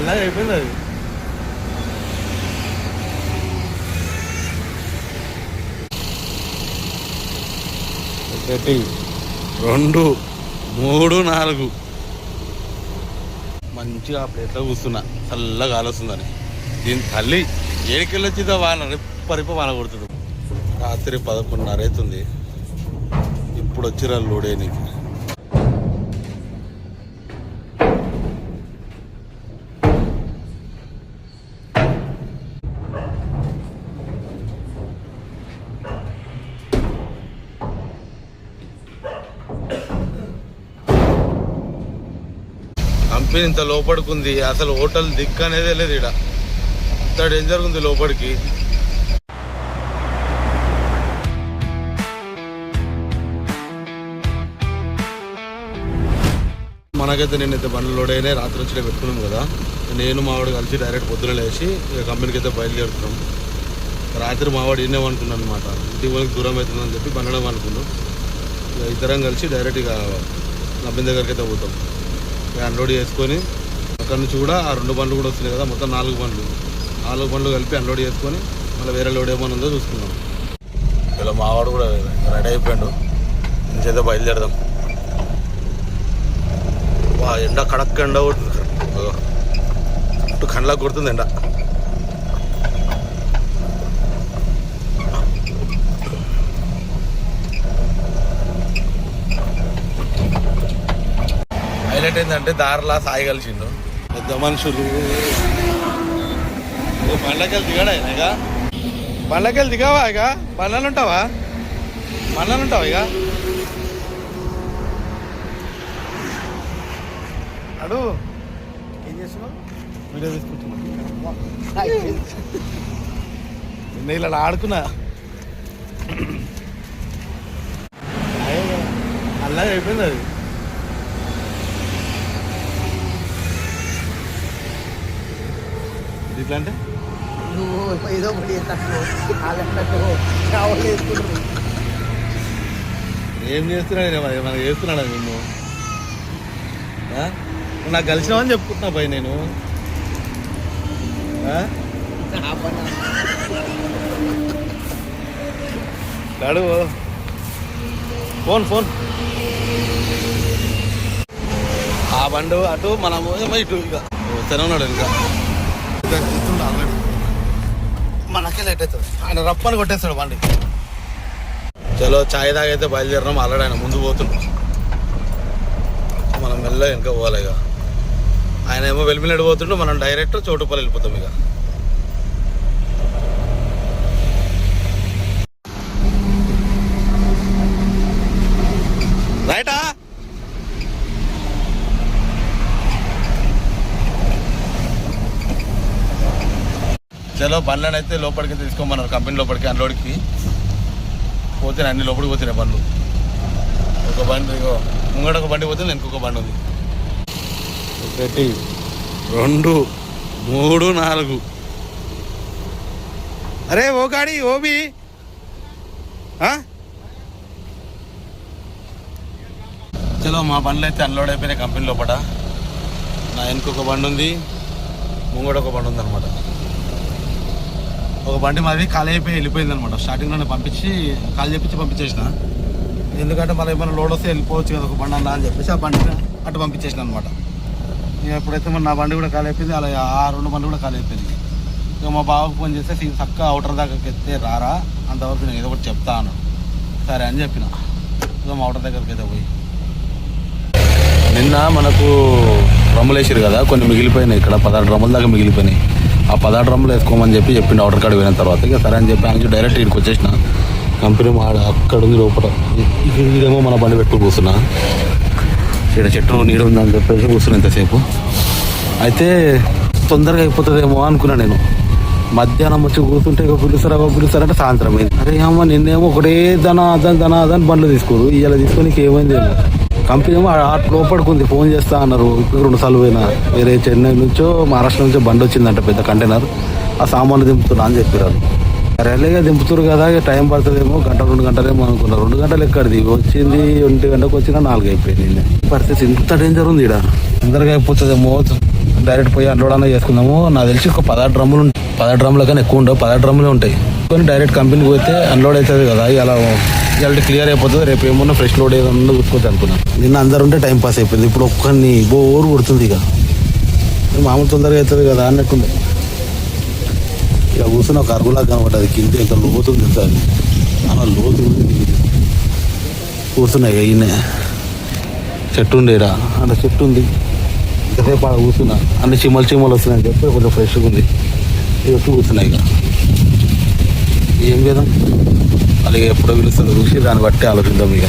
అలా అయిపోయింది అది. 1 2 3 4 మంచిగా ఆ ప్లేట్లో కూర్చున్నా, చల్లగా ఆలోస్తుందని. దీని తల్లి ఏడికెళ్ళి వచ్చిందో వాన రిప్ప వాన కొడుతుంది. రాత్రి 11:30 అవుతుంది. ఇప్పుడు వచ్చిరా లోడేనికి. కంపెనీ ఇంత లోపడుకుంది, అసలు హోటల్ దిక్కు అనేది లేదు. ఇక్కడ ఇంత డేంజర్ ఉంది లోపలికి. మనకైతే నేనైతే బండ్లు లోడ్ అయినాయి. రాత్రి వచ్చి పెట్టుకున్నాం కదా, నేను మావాడు కలిసి డైరెక్ట్ పొద్దున లేచి ఇక కంపెనీకి అయితే బయలుదేరుతున్నాం. రాత్రి మావాడు వినేమనుకున్నాను అనమాట, ఇంటికి వాళ్ళకి దూరం అవుతుందని చెప్పి బండడం అనుకున్నాం. ఇక ఇద్దరం కలిసి డైరెక్ట్ ఇక నబ్బిన దగ్గరికి అయితే పోతాం. ఇక అన్లోడ్ చేసుకొని అక్కడ నుంచి కూడా ఆ 2 బండ్లు కూడా వస్తున్నాయి కదా, మొత్తం 4 బండ్లు. 4 బండ్లు కలిపి అన్లోడ్ చేసుకొని మళ్ళీ వేరే లోడ్ ఏమైనా ఉందో చూసుకున్నాం. ఇలా మావాడు కూడా రెడీ అయిపోయాడు, ఇంకైతే బయలుదేరదాం. ఎండ కడక్క ఎండ కొడుతుంది, చుట్టూ కండ్లకు కొడుతుంది ఎండ. హైలైట్ ఏంటంటే దారిలా సాయి కలిసిండు పెద్ద మనుషులు. బండ్లకెళ్ళి దిగాడా ఇక, బండ్లకెళ్ళి దిగావా? ఇక బండ్లు ఉంటావా ఇక అడు ఏం చేస్తున్నావు? వీడియో తీసుకుంటున్నా. నిన్న ఇలా ఆడుకున్నా, అలా అయిపోయింది అది. ఇట్లా అంటే ఏం చేస్తున్నాడు మనకి చేస్తున్నాడు నిన్ను. నాకు కలిసినావని చెప్పుకుంటున్నా పై నేను. కాడు ఫోన్ ఆ బండు అటు మనము ఏమో ఇటు ఇక వస్తూనే ఉన్నాడు. ఇంకా ఆల్రెడీ మనకే లేట్ అవుతుంది. ఆయన రప్పని కొట్టేస్తాడు బండి. చలో చాయ్ తాగైతే బయలుదేరినాం. ఆల్రెడీ ఆయన ముందు పోతున్నాం, మనం మెల్లగా వెనక పోవాలి. ఇక ఆయన ఏమో వెలిమిలేడు పోతుంటే మనం డైరెక్ట్ చోటుపల్లి వెళ్ళిపోతాం. ఇక రైటా చలో బండ్లను అయితే లోపలికి తీసుకోమన్నారు, కంపెనీ లోపలికి అన్లోడ్కి. పోతే అన్ని లోపలికి పోతున్నాయి బండ్లు. ఒక బండి ముంగడ ఒక బండి పోతే ఇంకొక బండి ఉంది. 1 2 3 4 అరే ఓ గాడి ఓబి. చలో మా బండ్లు అయితే అన్లోడ్ అయిపోయినాయి కంపెనీ లోపల. నా వెనుకొక బండి ఉంది, ముంగడ ఒక బండి ఉంది అనమాట. ఒక బండి మాది ఖాళీ అయిపోయి వెళ్ళిపోయింది అనమాట. స్టార్టింగ్లోనే కాల్ చెప్పించి పంపించేసిన. ఎందుకంటే మనం ఏమైనా లోడ్ వస్తే వెళ్ళిపోవచ్చు కదా ఒక బండి అలా అని చెప్పేసి ఆ బండిని అటు పంపించేసిన అనమాట. ఇక ఎప్పుడైతే మన నా బండి కూడా ఖాళీ అయిపోయింది, అలా ఆ 2 బండ్లు కూడా ఖాళీ అయిపోయింది. ఇక మా బావకు ఫోన్ చేస్తే చక్కగా అవుటర్ దాకా ఎత్తే రారా, అంతవరకు నేను ఏదో ఒకటి చెప్తా అన్నాడు. సరే అని చెప్పిన. ఇక మా అవుటర్ దగ్గరికి అయితే పోయి నిన్న మనకు డ్రమ్ములు వేసారు కదా, కొన్ని మిగిలిపోయినాయి. ఇక్కడ 16 డ్రమ్ముల దాకా మిగిలిపోయినాయి. ఆ 16 డ్రమ్ములు వేసుకోమని చెప్పి చెప్పిండు ఆర్డర్ కార్డు పోయిన తర్వాత. ఇక సరే అని చెప్పి ఆయనకి డైరెక్ట్ ఇక్కడికి వచ్చేసిన. కంపెనీ అక్కడ ఉంది లోపల. ఇదేమో మన బండి పెట్టుకుని కూర్చున్నా. ఇక్కడ చెట్టు నీడ ఉందని చెప్పేసి కూర్చున్నా ఇంతసేపు. అయితే తొందరగా అయిపోతుందేమో అనుకున్నా నేను. మధ్యాహ్నం వచ్చి కూర్చుంటే ఇక పిలుస్తారంటే సాయంత్రం అయింది. అరే అమ్మ నిన్నేమో ఒకటే దన బండ్లు తీసుకోరు, ఇవాళ తీసుకొని ఏమైంది ఏమో. కంపెనీ ఏమో లోపడుకుంది, ఫోన్ చేస్తా అన్నారు. ఇప్పుడు 2 సార్లు పోయినా. వేరే చెన్నై నుంచో మహారాష్ట్ర నుంచో బండి వచ్చిందంట, పెద్ద కంటైనర్. ఆ సామాన్లు దింపుతున్నా అని చెప్పారు. రైల్వేగా దింపుతారు కదా, టైం పడుతుందేమో, 1-2 గంటలేమో అనుకున్నారు. 2 గంటలు ఎక్కడిది, వచ్చింది 1 గంటకు వచ్చినా 4 అయిపోయింది. పరిస్థితి ఇంత డేంజర్ ఉంది ఇక్కడ. తొందరగా అయిపోతుందేమో డైరెక్ట్ పోయి అన్లోడ్ అన్న చేసుకుందాము. నాకు తెలిసి ఒక 16 డ్రమ్ములు 16 డ్రమ్ముల కన్నా ఎక్కువ ఉండవు, 16 డ్రమ్ములే ఉంటాయి. కానీ డైరెక్ట్ కంపెనీకి పోతే అన్లోడ్ అవుతుంది కదా, ఇలా ఇవాళ క్లియర్ అయిపోతుంది. రేపు ఏమన్నా ఫ్రెష్ లోడ్ ఏదన్నా చూసుకోవచ్చు అనుకున్నాను. నిన్న అందరు ఉంటే టైం పాస్ అయిపోయింది. ఇప్పుడు ఒక్కరిని బోరు కొడుతుంది. ఇక మామూలు తొందరగా అవుతుంది కదా అన్నట్టుంది. ఇక కూర్చుని ఒక అరుగులాగా కనబడ్డది. కింద ఎంత లోతుంది, ఎంత చాలా లోతు కూర్చున్నాయి. ఈయన చెట్టు ఉండేరా, అంత చెట్టు ఉంది. ఇంతసేపు ఆడ కూర్చున్నా, అన్ని చిమ్మలు వస్తున్నాయని చెప్పి కొంచెం ఫ్రెష్గా ఉంది. ఇక కూర్చున్నాయి. ఇక ఏం చేద్దాం, అలాగే ఎప్పుడో పిలుస్తుందో చూసి దాన్ని బట్టి ఆలోచిద్దాం. ఇక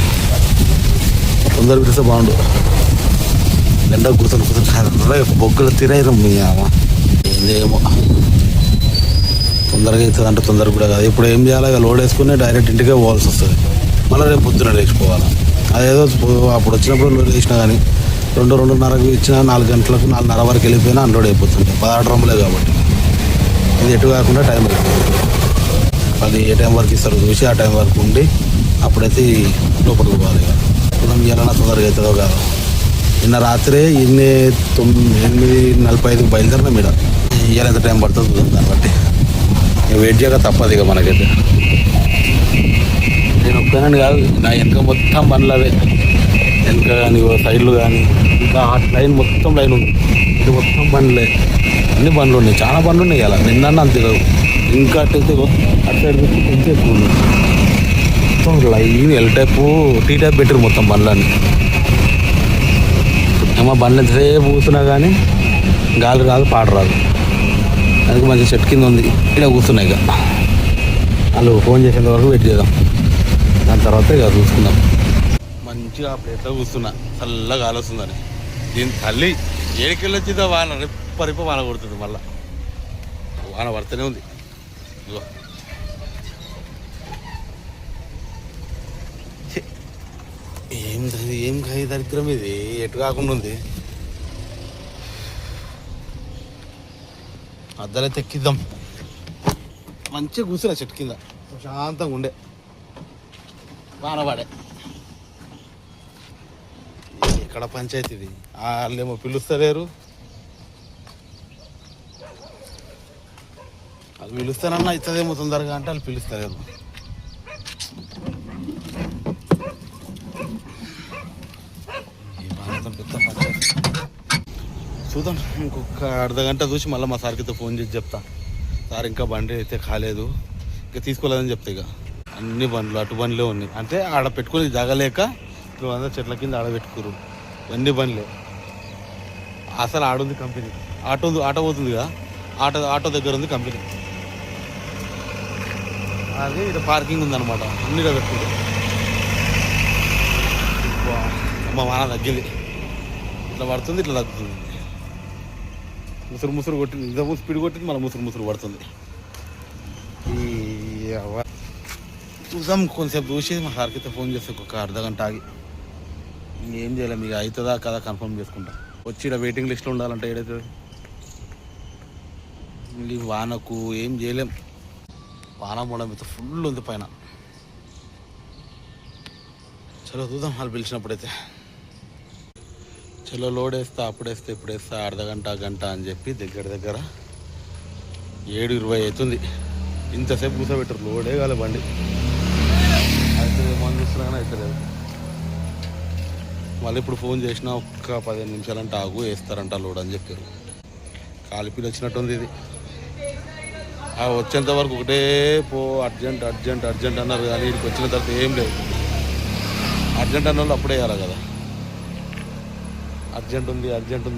తొందర పిలిస్తే బాగుండు. ఎండ కూర్చొని బొగ్గులు తిరేదాం. మీ ఏమో తొందరగా అవుతుంది అంటే తొందరగా కూడా కాదు. ఇప్పుడు ఏం చేయాలి, ఇక లోడ్ వేసుకుని డైరెక్ట్ ఇంటికే పోవాల్సి వస్తుంది. మళ్ళీ రేపు పొద్దున లేచిపోవాలి. అదేదో అప్పుడు వచ్చినప్పుడు లోడ్ వేసినా కానీ 2-2:30కి ఇచ్చిన 4 గంటలకు 4:30 వరకు వెళ్ళిపోయినా అన్లోడ్ అయిపోతుంది. 16 డ్రమ్ములే కాబట్టి ఇది ఎటు కాకుండా టైం అవుతుంది. అది ఏ టైం వరకు ఇస్తారు చూసి ఆ టైం వరకు ఉండి అప్పుడైతే లోపలికి పోవాలి. మనం ఇవ్వాలన్నా తొందరగా అవుతుందో కాదు. నిన్న రాత్రే 8:45కి బయలుదేరిన మీద ఇవాళ ఎంత టైం పడుతుంది చూద్దాం. దాన్ని బట్టి వెయిట్ చేయక తప్పదు. ఇక మనకైతే నేను ఒక్కనని కాదు, నా వెనక మొత్తం బండ్లు అవే. వెనక కానీ సైడ్లు కానీ ఇంకా ఆ లైన్ మొత్తం లైన్ ఉంది. ఇది మొత్తం బండ్లే, అన్ని బండ్లు ఉన్నాయి. చాలా బండ్లు ఉన్నాయి. అలా నిన్న అంతే కాదు, ఇంకా అటు సైడ్ కొంచెం ఎక్కువ ఉంది. మొత్తం line L type T type పెట్టారు మొత్తం బండ్లన్నీ. ఏమో బండ్లు ఎంతసేపు కూర్చున్నా కానీ గాలి రాదు, పాట రాదు. అందుకే మంచి చెట్టు కింద ఉంది, ఇక్కడ కూర్చున్నాయి. ఇక వాళ్ళు ఫోన్ చేసేంత వరకు వెయిట్ చేద్దాం. దాని తర్వాత ఇక చూసుకుందాం. మంచిగా ఆ ప్లేట్లో కూర్చున్నా, చల్లగా గాలి వస్తుందని. దీని తల్లి ఏడికెళ్ళి వచ్చిందో వాన రిప్ప వాన కొడుతుంది. మళ్ళీ వాన పడుతూనే ఉంది. ఇగో ఏం దరిద్రం ఇది, ఎటు కాకుండా ఉంది. అద్దరైతే ఎక్కిద్దాం. మంచిగా కూర్చున్నా చెట్టు కింద, ప్రశాంతంగా ఉండే. వాన పడే ఇక్కడ పంచాయతీ ఇది. వాళ్ళేమో పిలుస్తలేరు, వాళ్ళు పిలుస్తానన్నా అవుతుందేమో తొందరగా అంటే వాళ్ళు పిలుస్తలేరు. చూద్దాం, ఇంకొక అర్ధగంట చూసి మళ్ళీ మా సార్కితో ఫోన్ చేసి చెప్తా. సార్ ఇంకా బండి అయితే కాలేదు, ఇంకా తీసుకోలేదని చెప్తా. ఇక అన్ని బండ్లు అటు బండ్లే ఉన్నాయి. అంటే ఆడ పెట్టుకుని జాగలేక ఇప్పుడు అందరూ చెట్ల కింద ఆడ పెట్టుకురు. అన్ని బండ్లే. అసలు ఆడుంది కంపెనీ. ఆటో పోతుందిగా, ఆటో దగ్గర ఉంది కంపెనీ. అది ఇక్కడ పార్కింగ్ ఉందన్నమాట. అన్ని ఇక్కడ పెట్టుకుంటారు. అమ్మ వాన తగ్గింది. ఇట్లా పడుతుంది, ఇట్లా తగ్గుతుంది. ముసురు కొట్టింది, ఇంత స్పీడ్ కొట్టింది, మళ్ళీ ముసురు పడుతుంది. చూద్దాం, కొంతసేపు చూసి మా సార్కి ఫోన్ చేస్తే ఒక అర్ధగంట ఆగి ఇంకేం చేయలేం. ఇక అవుతుందా కదా కన్ఫర్మ్ చేసుకుంటా. వచ్చి ఇక్కడ వెయిటింగ్ లిస్ట్లో ఉండాలంటే ఏదైతుంది. ఈ వానకు ఏం చేయలేం. వాన మూడం అయితే ఫుల్ ఉంది పైన. చలో చూద్దాం, వాళ్ళు పిలిచినప్పుడైతే. చలో లోడ్ వేస్తా, అప్పుడేస్తే ఇప్పుడేస్తా, గంట అని చెప్పి దగ్గర 7:20 అవుతుంది. ఇంతసేపు కూర్చోబెట్టారు, లోడే కాలే బండి. అయితే మనం చూస్తున్నా కానీ అయితే లేదు. మళ్ళీ ఇప్పుడు ఫోన్ చేసినా ఒక్క 15 నిమిషాలంటే ఆగు, వేస్తారంట లోడ్ అని చెప్పారు. కాలిపీలు వచ్చినట్టుంది ఇది. వచ్చేంత వరకు ఒకటే అర్జెంట్ అన్నారు. కానీ ఇక్కడికి వచ్చిన తర్వాత ఏం లేదు. అర్జెంట్ అన్న వాళ్ళు అప్పుడే వేయాలి కదా. అర్జెంట్ ఉంది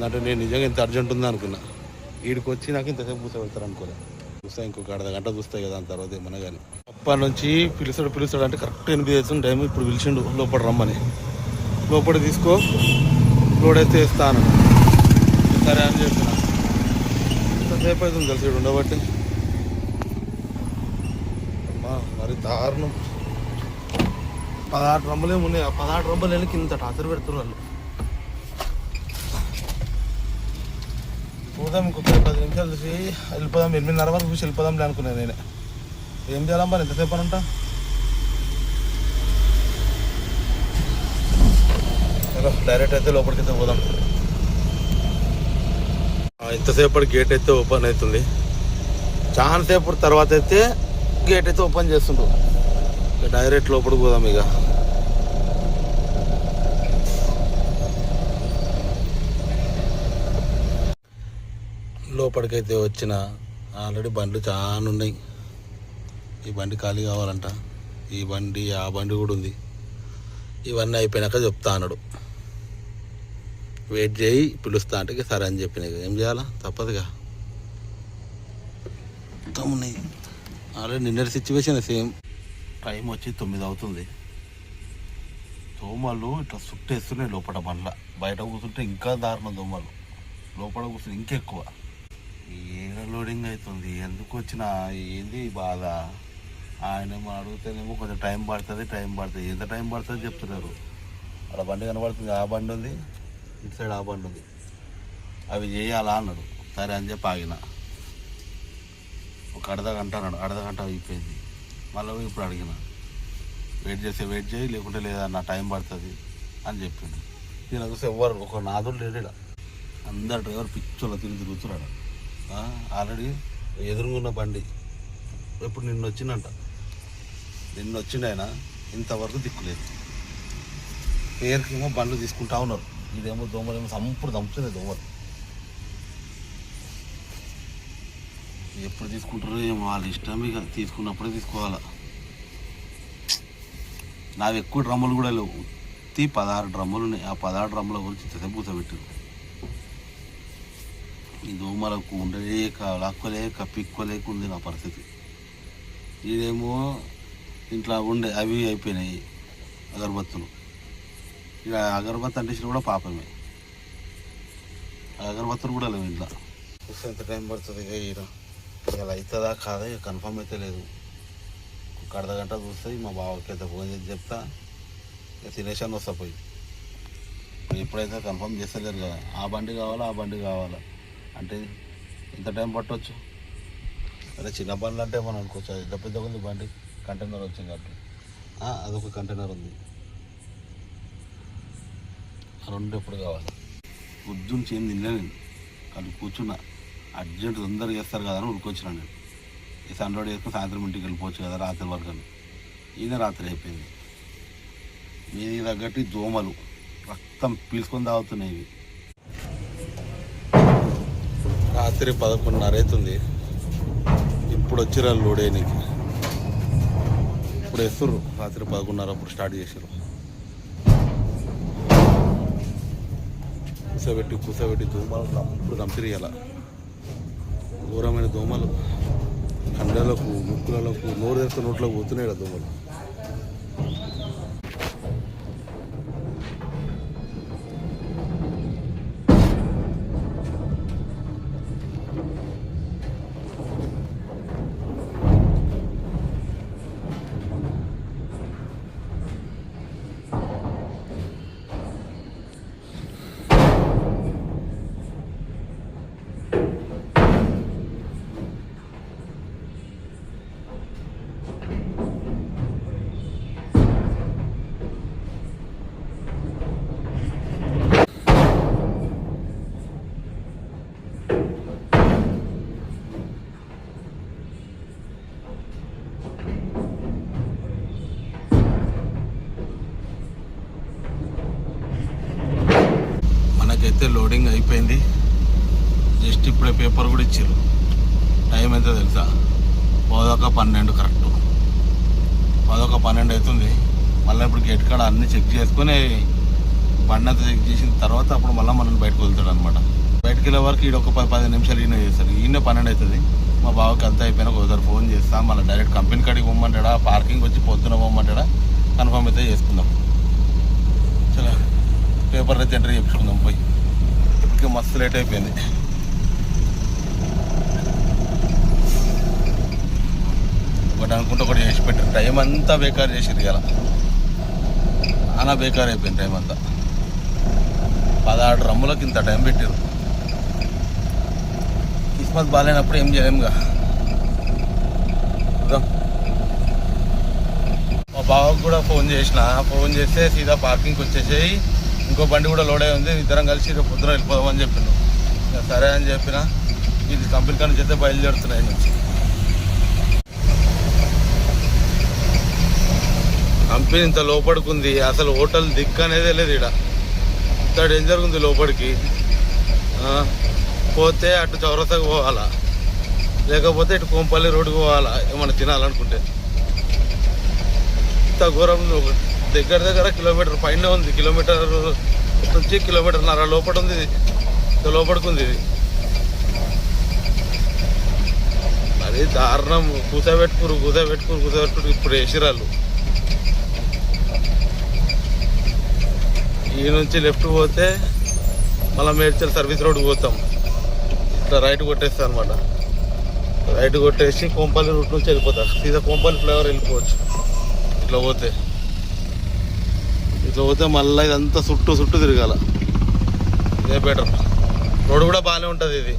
అంటే నేను నిజంగా ఇంత అర్జెంట్ ఉంది అనుకున్నా. వీడికి వచ్చి నాకు ఇంతసేపు కూర్చోబెడతారు అనుకోలే. చూస్తా ఇంకొక అర్ధగంట చూస్తాయి కదా, దాని తర్వాత ఏమన్నా కానీ. అప్పటి నుంచి పిలుస్తాడు అంటే కరెక్ట్ 8 అవుతుంది టైం. ఇప్పుడు పిలిచిండు లోపల రమ్మని. లోపల తీసుకో, లోడ్ అయితే వేస్తాను. సరే అని చెప్తున్నా. ఇంతసేపు అవుతుంది కలిసి ఉండబట్టి. మరి దారుణం. 16 డ్రమ్ములే ఉన్నాయి. ఆ 16 డ్రమ్ములు వెళ్ళి కింద టాచర్ పెడుతున్నారు వాళ్ళు. చూద్దాం, ఇంకొక 10 నిమిషాలు చూసి వెళ్ళిపోదాం. 8:30 వరకు చూసి వెళ్ళిపోదాంలే అనుకున్నాను నేనే. ఏం చేయాలి మరి, ఎంతసేపు అని అంట. చలో డైరెక్ట్ అయితే లోపలికి అయితే పోదాం. ఇంతసేపటి గేట్ అయితే ఓపెన్ అవుతుంది. చాలా సేపటి తర్వాత అయితే గేట్ అయితే ఓపెన్ చేస్తుండ్రు. డైరెక్ట్ లోపలికి పోదాం ఇక. లోపలికైతే వచ్చిన ఆల్రెడీ బండ్లు చాలా ఉన్నాయి. ఈ బండి ఖాళీ కావాలంట, ఈ బండి ఆ బండి కూడా ఉంది. ఇవన్నీ అయిపోయినాక చెప్తా అన్నాడు. వెయిట్ చేయి పిలుస్తా అంటే సరే అని చెప్పిన. ఏం చేయాలా, తప్పదుగా. మొత్తం ఉన్నాయి ఆల్రెడీ. నిన్నటి సిచ్యువేషన్ సేమ్. టైం వచ్చి 9 అవుతుంది. దోమలు ఇట్లా చుట్టేస్తున్నాయి లోపల బండ్ల. బయట కూర్చుంటే ఇంకా దారుణం దోమలు, లోపల కూర్చుంటే ఇంకెక్కువ. ఏడ లోడింగ్ అవుతుంది, ఎందుకు వచ్చినా ఏంది బాధ. ఆయన అడిగితేనేమో కొంచెం టైం పడుతుంది. ఎంత టైం పడుతుంది చెప్తున్నారు. అక్కడ బండి కనబడుతుంది, ఆ బండి ఉంది, ఇటు సైడ్ ఆ బండి ఉంది. అవి చేయాలా అన్నాడు. సరే అని చెప్పి ఆగిన. ఒక అర్ధగంట అన్నాడు. అర్ధగంట అయిపోయింది. మళ్ళీ ఇప్పుడు అడిగిన, వెయిట్ చేయి లేకుంటే లేదా నా టైం పడుతుంది అని చెప్పిండు. నేను చూస్తే ఎవ్వరు ఒక నాదుడు లేడు ఇక్కడ. అందరు డ్రైవర్ పిచ్చోళ్ళ తిరుగుతున్నాడు. ఆల్రెడీ ఎదురుగున్న బండి ఎప్పుడు నిన్న వచ్చిందంట. నిన్న వచ్చిండు ఆయన, ఇంతవరకు దిక్కులేదు. పేరుకేమో బండ్లు తీసుకుంటా ఉన్నారు. ఇదేమో దోమలేమో దంపుతున్నాయి దోమలు. ఎప్పుడు తీసుకుంటారో ఏమో, వాళ్ళ ఇష్టం. ఇక తీసుకున్నప్పుడే తీసుకోవాలా. నావి ఎక్కువ డ్రమ్ములు కూడా లేవు. 16 డ్రమ్ములు ఉన్నాయి. ఆ 16 డ్రమ్ముల గురించి పూసబెట్టారు. ఈ దోమలకు ఉండలేక లాక్కోలేక పిక్కోలేకుంది నా పరిస్థితి. ఇదేమో ఇంట్లో ఉండే అవి అయిపోయినాయి అగరబత్తులు. ఇక అగరబత్తి అంటేసిన కూడా పాపమే. అగరబత్తులు కూడా లేవు ఇంట్లో. చూస్తే ఎంత టైం పడుతుంది ఇక. ఇలా అవుతుందా కాదా ఇక కన్ఫర్మ్ అయితే లేదు. ఒక అర్ధగంట చూస్తే మా బావకి అయితే ఫోన్ చేసి చెప్తా. ఇక తినేసాను వస్తా పోయి. ఎప్పుడైతే కన్ఫర్మ్ చేస్తలేరు కదా, ఆ బండి కావాలా అంటే ఎంత టైం పట్టవచ్చు. అదే చిన్న బండ్లు అంటే మనం అనుకోవచ్చు. ఎంత పెద్దగా ఉంది బండి, కంటైనర్ వచ్చింది కాబట్టి. అదొక కంటైనర్ ఉంది. రెండు ఎప్పుడు కావాలి. పొద్దున్న చేయం తినలేను, కానీ కూర్చున్నా. అర్జెంట్ తొందరగా చేస్తారు కదా అని ఉరికొచ్చినా నేను. ఈ సన్లోడ్ చేసుకుని సాయంత్రం ఇంటికి వెళ్ళిపోవచ్చు కదా రాత్రి వరకు అని. ఈయన రాత్రి అయిపోయింది. దీనికి తగ్గట్టు దోమలు రక్తం పీల్చుకొని తాగుతున్నాయి ఇవి. రాత్రి 11:30 అవుతుంది. ఇప్పుడు వచ్చిర్రు లోడ్ వేయడానికి. ఇప్పుడు వేస్తుర్రు. రాత్రి 11:30 అప్పుడు స్టార్ట్ చేసారు. కూసబెట్టి దోమలు ఇప్పుడు కంపిరియాల. ఘోరమైన దోమలు కండలకు, ముక్కులకు, నోరు తెస్తే నోట్లోకి పోతున్నాయి కదా దోమలు. అయితే లోడింగ్ అయిపోయింది. జస్ట్ ఇప్పుడే పేపర్ కూడా ఇచ్చారు. టైం ఎంత తెలుసా? 11:12 కరెక్ట్. 11:12 అవుతుంది. మళ్ళీ ఇప్పుడు గేట్ కాడ అన్నీ చెక్ చేసుకొని బండి అంతా చెక్ చేసిన తర్వాత అప్పుడు మళ్ళీ మనం బయటకు వెళ్తాడు అనమాట. బయటకు వెళ్ళే వరకు ఈడ ఒక 10 నిమిషాలు ఈయన చేస్తారు. ఈయన 12 అవుతుంది. మా బావకి అంతా అయిపోయినా ఒకసారి ఫోన్ చేస్తాం. మళ్ళీ డైరెక్ట్ కంపెనీ కాడికి పోమ్మంటాడా, పార్కింగ్ వచ్చి పొద్దున పోమ్మంటాడా కన్ఫర్మ్ అయితే చేసుకుందాం. చలో పేపర్ అయితే ఎంట్రీ చేయించుకుందాం పోయి. ఇప్పటికే మస్తు లేట్ అయిపోయింది. ఒకటి అనుకుంటే ఒకటి చేసి పెట్టారు. టైం అంతా బేకార్ చేసిరు కదా, అలా బేకార్ అయిపోయింది టైం అంతా. 16 డ్రమ్ములకు ఇంత టైం పెట్టారు. కిస్మత్ బాగాలేనప్పుడు ఏం చేయలేముగా. మా బావకు కూడా ఫోన్ చేస్తే సీదా పార్కింగ్కి వచ్చేసేయి, ఇంకో బండి కూడా లోడ్ అయి ఉంది, ఇద్దరం కలిసి రేపు పొద్దున వెళ్ళిపోదామని చెప్పిండు. సరే అని చెప్పిన ఇది కంపెనీ కానీ చేస్తే బయలుదేరుతున్నాయి నుంచి. కంపెనీ ఇంత లోపడుకుంది, అసలు హోటల్ దిక్కు అనేదే లేదు ఇక్కడ. ఇంత డేంజర్ ఉంది లోపలికి. పోతే అటు చౌరస్తాకు పోవాలా, లేకపోతే ఇటు కోంపల్లి రోడ్డుకు పోవాలా ఏమన్నా తినాలనుకుంటే. ఇంత ఘోరం దగ్గర దగ్గర కిలోమీటర్ పైన ఉంది. కిలోమీటర్ నుంచి కిలోమీటర్న్నర లోపల ఉంది. ఇంత లోపడుకుంది ఇది. అది దారుణం. కూసబెట్టుకురు ఇప్పుడు వేసిరాళ్ళు. ఈ నుంచి లెఫ్ట్ పోతే మళ్ళీ మేడ్చల్ సర్వీస్ రోడ్కి పోతాం. ఇట్లా రైట్ కొట్టేస్తాం అనమాట. రైట్ కొట్టేసి కోంపల్లి రూట్ నుంచి వెళ్ళిపోతాం. సీదా కోంపల్లి ఫ్లైఓవర్ వెళ్ళిపోవచ్చు. ఇట్లా పోతే మళ్ళీ ఇదంతా చుట్టూ తిరగాల. ఇదే బెటర్. రోడ్ కూడా బాగానే ఉంటుంది. ఇది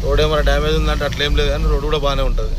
రోడ్ ఏమైనా డ్యామేజ్ ఉందంటే అట్లేం లేదు, కానీ రోడ్ కూడా బాగానే ఉంటుంది.